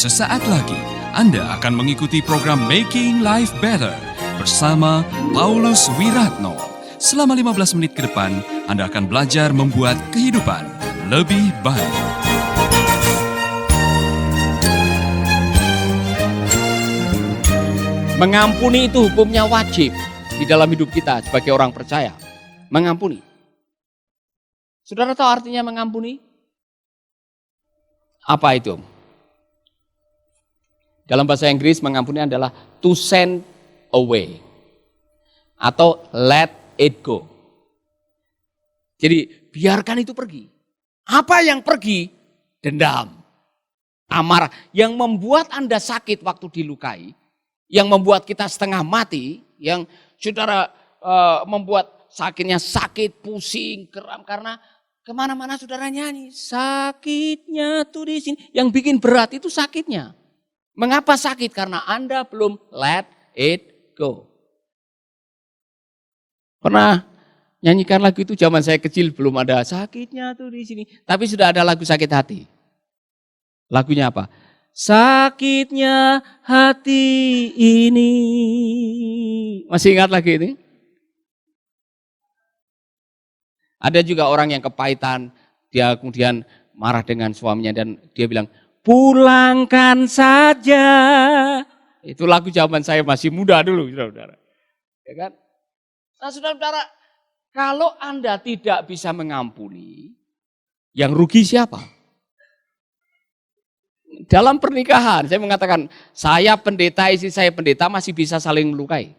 Sesaat lagi Anda akan mengikuti program Making Life Better bersama Paulus Wiratno. Selama 15 menit ke depan, Anda akan belajar membuat kehidupan lebih baik. Mengampuni itu hukumnya wajib di dalam hidup kita sebagai orang percaya. Mengampuni. Saudara tahu artinya mengampuni? Apa itu? Dalam bahasa Inggris mengampuni adalah to send away atau let it go. Jadi biarkan itu pergi. Apa yang pergi? Dendam, amarah yang membuat Anda sakit waktu dilukai, yang membuat kita setengah mati, yang saudara membuat sakitnya sakit, pusing, geram karena kemana-mana saudara nyanyi, sakitnya tuh di sini. Yang bikin berat itu sakitnya. Mengapa sakit? Karena Anda belum let it go. Pernah nyanyikan lagu itu zaman saya kecil belum ada sakitnya tuh di sini. Tapi sudah ada lagu sakit hati. Lagunya apa? Sakitnya hati ini. Masih ingat lagi ini? Ada juga orang yang kepahitan, dia kemudian marah dengan suaminya dan dia bilang, pulangkan saja. Itu lagu zaman saya masih muda dulu, saudara-saudara. Ya kan? Nah, saudara-saudara, kalau Anda tidak bisa mengampuni, yang rugi siapa? Dalam pernikahan, saya mengatakan, saya pendeta, istri saya pendeta masih bisa saling melukai.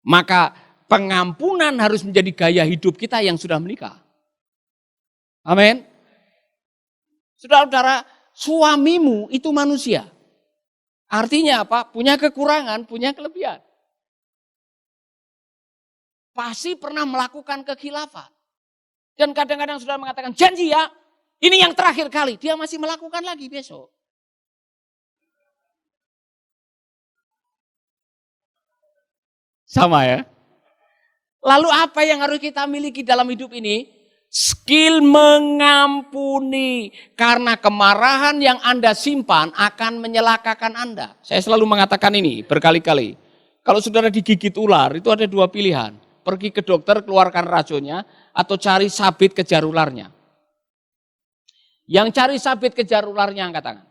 Maka pengampunan harus menjadi gaya hidup kita yang sudah menikah. Amin. Saudara-saudara, suamimu itu manusia. Artinya apa? Punya kekurangan, punya kelebihan. Pasti pernah melakukan kekhilafan. Dan kadang-kadang saudara mengatakan, janji ya, ini yang terakhir kali. Dia masih melakukan lagi besok. Sama ya. Lalu apa yang harus kita miliki dalam hidup ini? Skill mengampuni. Karena kemarahan yang Anda simpan akan menyelakakan Anda. Saya selalu mengatakan ini berkali-kali. Kalau saudara digigit ular itu ada dua pilihan. Pergi ke dokter keluarkan racunnya atau cari sabit kejar ularnya. Yang cari sabit kejar ularnya angkat tangan.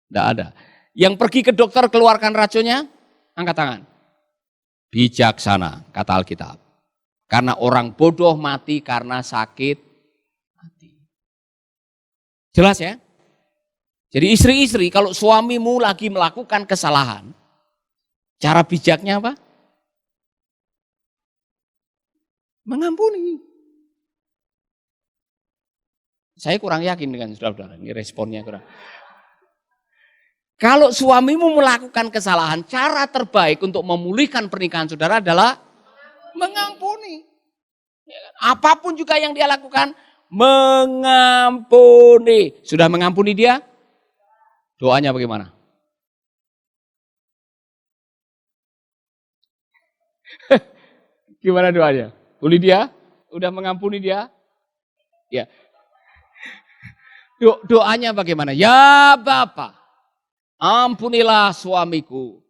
Tidak ada. Yang pergi ke dokter keluarkan racunnya angkat tangan. Bijaksana, kata Alkitab. Karena orang bodoh mati karena sakit hati. Jelas ya? Jadi istri-istri kalau suamimu lagi melakukan kesalahan, cara bijaknya apa? Mengampuni. Saya kurang yakin dengan saudara-saudara, ini responnya kurang. Kalau suamimu melakukan kesalahan, cara terbaik untuk memulihkan pernikahan saudara adalah mengampuni. Apapun juga yang dia lakukan, mengampuni. Sudah mengampuni dia? Doanya bagaimana? Gimana doanya? Uli dia? Udah mengampuni dia? Ya. Doanya bagaimana? Ya Bapa, ampunilah suamiku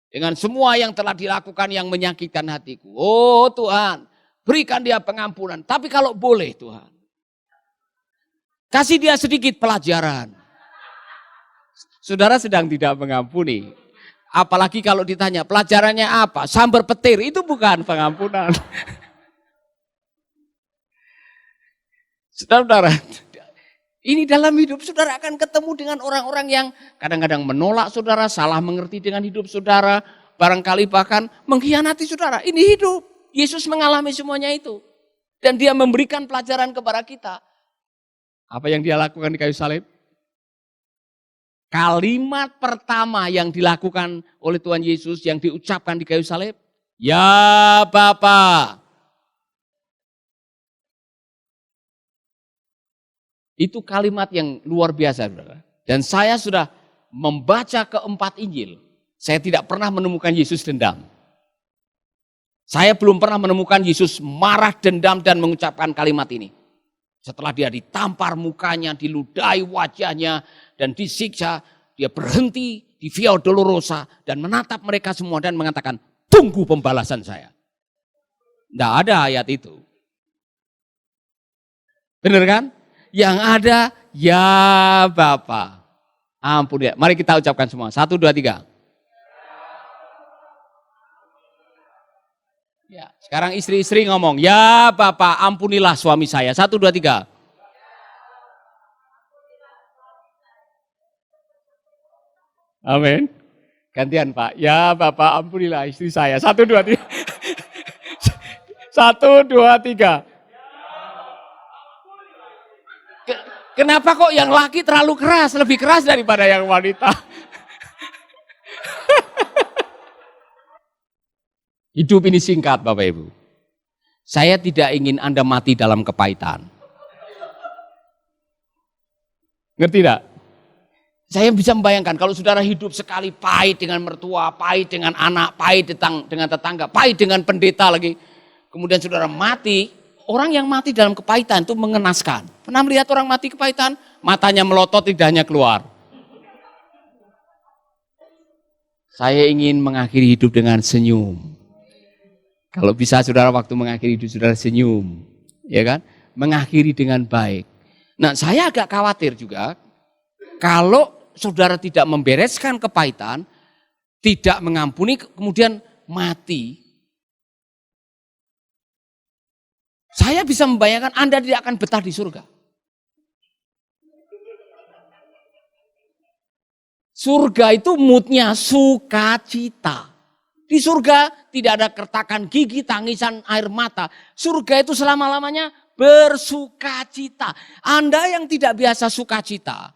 dengan semua yang telah dilakukan yang menyakitkan hatiku. Oh Tuhan, berikan dia pengampunan. Tapi kalau boleh Tuhan, kasih dia sedikit pelajaran. Saudara sedang tidak mengampuni. Apalagi kalau ditanya pelajarannya apa? Sambar petir, itu bukan pengampunan. Saudara-saudara, ini dalam hidup saudara akan ketemu dengan orang-orang yang kadang-kadang menolak saudara, salah mengerti dengan hidup saudara, barangkali bahkan mengkhianati saudara. Ini hidup. Yesus mengalami semuanya itu. Dan dia memberikan pelajaran kepada kita. Apa yang dia lakukan di kayu salib? Kalimat pertama yang dilakukan oleh Tuhan Yesus yang diucapkan di kayu salib, ya Bapa. Itu kalimat yang luar biasa, saudara. Dan saya sudah membaca keempat Injil. Saya tidak pernah menemukan Yesus dendam. Saya belum pernah menemukan Yesus marah, dendam, dan mengucapkan kalimat ini. Setelah dia ditampar mukanya, diludahi wajahnya, dan disiksa, dia berhenti di Via Dolorosa dan menatap mereka semua dan mengatakan, tunggu pembalasan saya. Tidak ada ayat itu. Benar kan? Yang ada, ya Bapa. Ampun ya. Mari kita ucapkan semua. 1, 2, 3. Ya, sekarang istri-istri ngomong, ya Bapak ampunilah suami saya. 1, 2, 3. Amin. Gantian Pak, ya Bapak ampunilah istri saya. 1, 2, 3. 1, 2, 3. Kenapa kok yang laki terlalu keras, lebih keras daripada yang wanita? Hidup ini singkat Bapak Ibu. Saya tidak ingin Anda mati dalam kepahitan. Ngerti tidak? Saya bisa membayangkan kalau saudara hidup sekali pahit dengan mertua, pahit dengan anak, pahit dengan tetangga, pahit dengan pendeta lagi. Kemudian saudara mati, orang yang mati dalam kepahitan itu mengenaskan. Pernah melihat orang mati kepahitan? Matanya melotot, lidahnya keluar. Saya ingin mengakhiri hidup dengan senyum. Kalau bisa saudara waktu mengakhiri hidup saudara senyum, ya kan? Mengakhiri dengan baik. Nah, saya agak khawatir juga kalau saudara tidak membereskan kepahitan, tidak mengampuni, kemudian mati. Saya bisa membayangkan Anda tidak akan betah di surga. Surga itu moodnya sukacita. Di surga tidak ada kertakan gigi, tangisan air mata. Surga itu selama-lamanya bersukacita. Anda yang tidak biasa sukacita,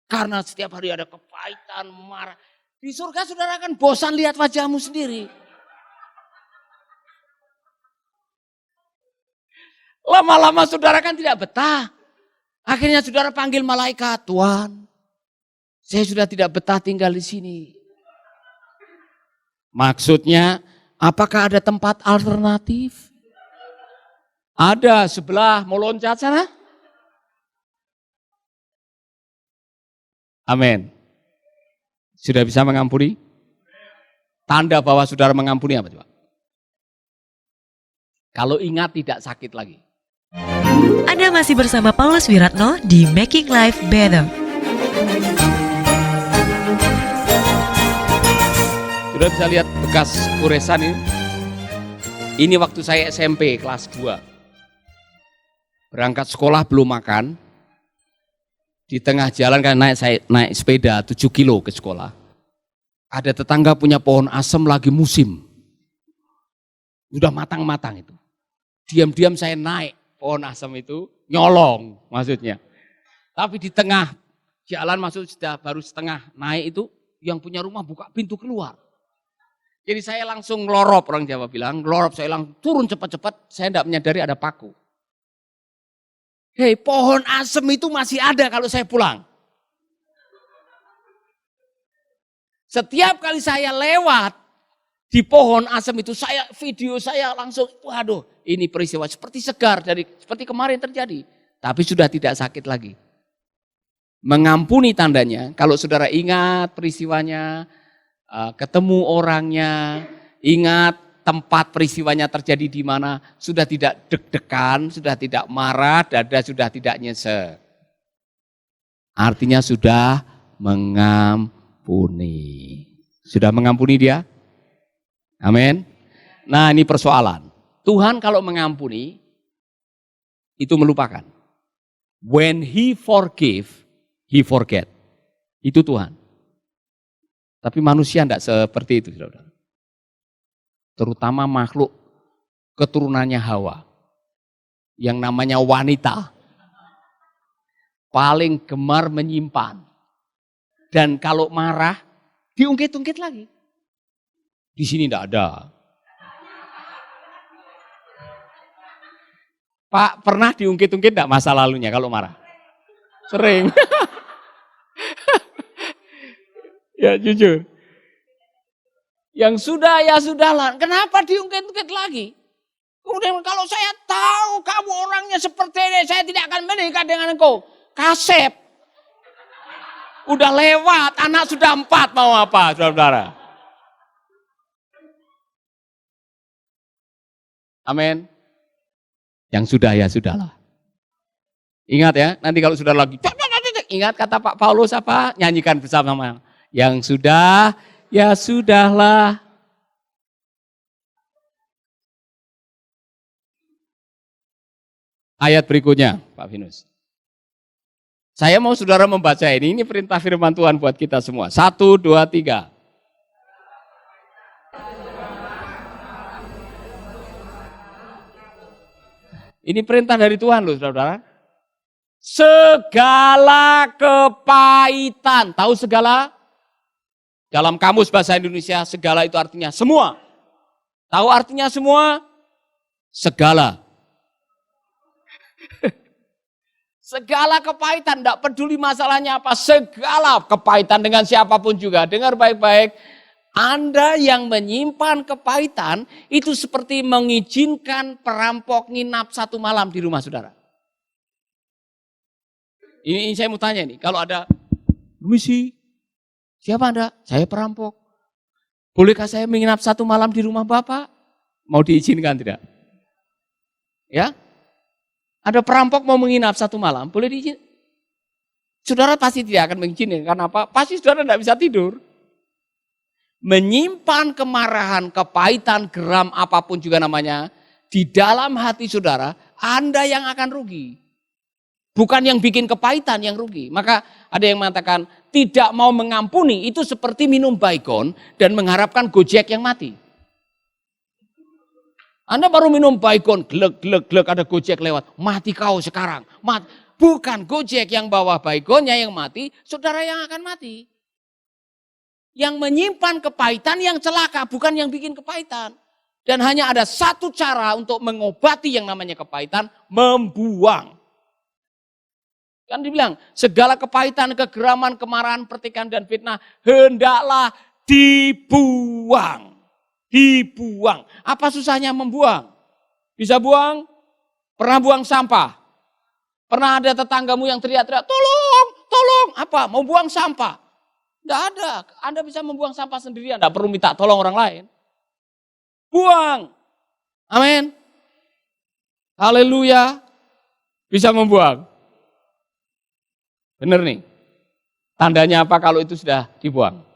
karena setiap hari ada kepahitan, marah. Di surga saudara akan bosan lihat wajahmu sendiri. Lama-lama saudara kan tidak betah. Akhirnya saudara panggil malaikat, Tuhan, saya sudah tidak betah tinggal di sini. Maksudnya, apakah ada tempat alternatif? Ada sebelah, mau loncat sana? Amin. Sudah bisa mengampuni? Tanda bahwa saudara mengampuni apa coba? Kalau ingat tidak sakit lagi. Anda masih bersama Paulus Wiratno di Making Life Better. Sudah bisa lihat bekas kuresan ini? Ini waktu saya SMP kelas 2. Berangkat sekolah belum makan. Di tengah jalan kan saya naik sepeda 7 kilo ke sekolah. Ada tetangga punya pohon asem lagi musim. Udah matang-matang itu. Diam-diam saya naik pohon asem itu, nyolong maksudnya. Tapi di tengah jalan sudah baru setengah naik itu, yang punya rumah buka pintu keluar. Jadi saya langsung ngelorop, orang Jawa bilang, ngelorop, saya langsung turun cepat-cepat, saya tidak menyadari ada paku. Hei, pohon asem itu masih ada kalau saya pulang. Setiap kali saya lewat di pohon asem itu, video saya langsung, waduh, ini peristiwa seperti segar, seperti kemarin terjadi. Tapi sudah tidak sakit lagi. Mengampuni tandanya, kalau saudara ingat peristiwanya, ketemu orangnya, ingat tempat peristiwanya terjadi di mana, sudah tidak deg-degan, sudah tidak marah, dada sudah tidak nyesek. Artinya sudah mengampuni. Sudah mengampuni dia? Amin. Nah, ini persoalan. Tuhan kalau mengampuni, itu melupakan. When he forgive, he forget. Itu Tuhan. Tapi manusia tidak seperti itu, saudara. Terutama makhluk keturunannya Hawa. Yang namanya wanita. Paling gemar menyimpan. Dan kalau marah, diungkit-ungkit lagi. Di sini tidak ada. Pak, pernah diungkit-ungkit tidak masa lalunya kalau marah? Sering. Ya jujur. Yang sudah ya sudahlah. Kenapa diungkit-ungkit lagi? Kemudian kalau saya tahu kamu orangnya seperti ini, saya tidak akan menikah dengan engkau. Kasep. Udah lewat, anak sudah 4, mau apa saudara-saudara? Amin. Yang sudah ya sudahlah. Ingat ya, nanti kalau sudah lagi, ingat kata Pak Paulus apa? Nyanyikan bersama-sama. Yang sudah, ya sudahlah. Ayat berikutnya, Pak Vinus. Saya mau saudara membaca ini perintah firman Tuhan buat kita semua. 1, 2, 3. Ini perintah dari Tuhan loh saudara. Segala kepahitan. Tahu segala? Dalam kamus bahasa Indonesia segala itu artinya semua. Tahu artinya semua? Segala. Segala kepahitan, tidak peduli masalahnya apa, segala kepahitan dengan siapapun juga. Dengar baik-baik, Anda yang menyimpan kepahitan itu seperti mengizinkan perampok nginap 1 malam di rumah saudara. Ini saya mau tanya nih, kalau ada misi, siapa Anda? Saya perampok. Bolehkah saya menginap 1 malam di rumah Bapak? Mau diizinkan tidak? Ya? Ada perampok mau menginap 1 malam, boleh diizin? Saudara pasti tidak akan mengizinkan, karena apa? Pasti saudara tidak bisa tidur. Menyimpan kemarahan, kepahitan, geram, apapun juga namanya, di dalam hati saudara, Anda yang akan rugi. Bukan yang bikin kepahitan yang rugi. Maka ada yang mengatakan, tidak mau mengampuni itu seperti minum baygon dan mengharapkan Gojek yang mati. Anda baru minum baygon, glek, ada Gojek lewat. Mati kau sekarang. Bukan Gojek yang bawa baygonnya yang mati, saudara yang akan mati. Yang menyimpan kepahitan yang celaka, bukan yang bikin kepahitan. Dan hanya ada satu cara untuk mengobati yang namanya kepahitan, membuang. Kan dibilang, segala kepahitan, kegeraman, kemarahan, pertikaian, dan fitnah, hendaklah dibuang. Dibuang. Apa susahnya membuang? Bisa buang? Pernah buang sampah? Pernah ada tetanggamu yang teriak-teriak, tolong, tolong. Apa? Mau buang sampah? Tidak ada. Anda bisa membuang sampah sendirian. Tidak perlu minta tolong orang lain. Buang. Amin. Haleluya. Bisa membuang. Benar nih. Tandanya apa kalau itu sudah dibuang?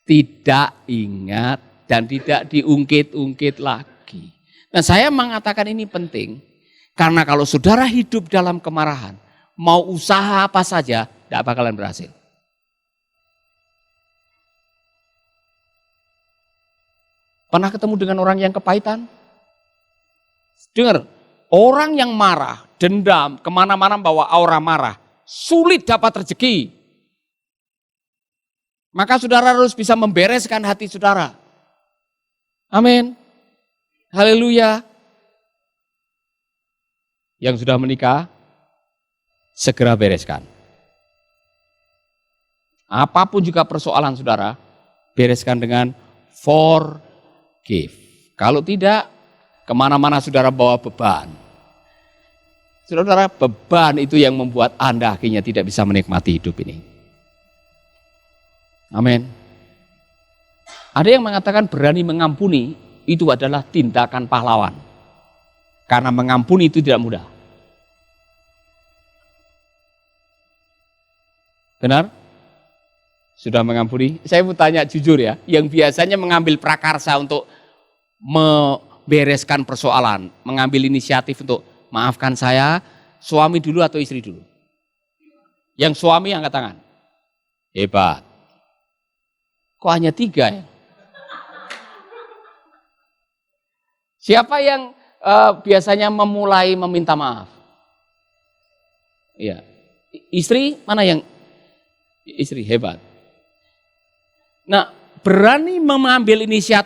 Tidak ingat dan tidak diungkit-ungkit lagi. Nah, saya mengatakan ini penting karena kalau saudara hidup dalam kemarahan, mau usaha apa saja tidak bakalan berhasil. Pernah ketemu dengan orang yang kepahitan? Dengar, orang yang marah, dendam, kemana-mana bawa aura marah, sulit dapat rezeki. Maka saudara harus bisa membereskan hati saudara. Amin. Haleluya. Yang sudah menikah, segera bereskan. Apapun juga persoalan saudara, bereskan dengan forgive. Kalau tidak, kemana-mana saudara bawa beban. Saudara, beban itu yang membuat Anda akhirnya tidak bisa menikmati hidup ini. Amin. Ada yang mengatakan berani mengampuni itu adalah tindakan pahlawan. Karena mengampuni itu tidak mudah. Benar? Sudah mengampuni? Saya mau tanya jujur ya, yang biasanya mengambil prakarsa untuk membereskan persoalan, mengambil inisiatif untuk maafkan saya, suami dulu atau istri dulu? Yang suami angkat tangan. Hebat. Kok hanya 3 ya? Siapa yang biasanya memulai meminta maaf? Iya. Istri mana yang? Istri, hebat. Nah, berani mengambil inisiatif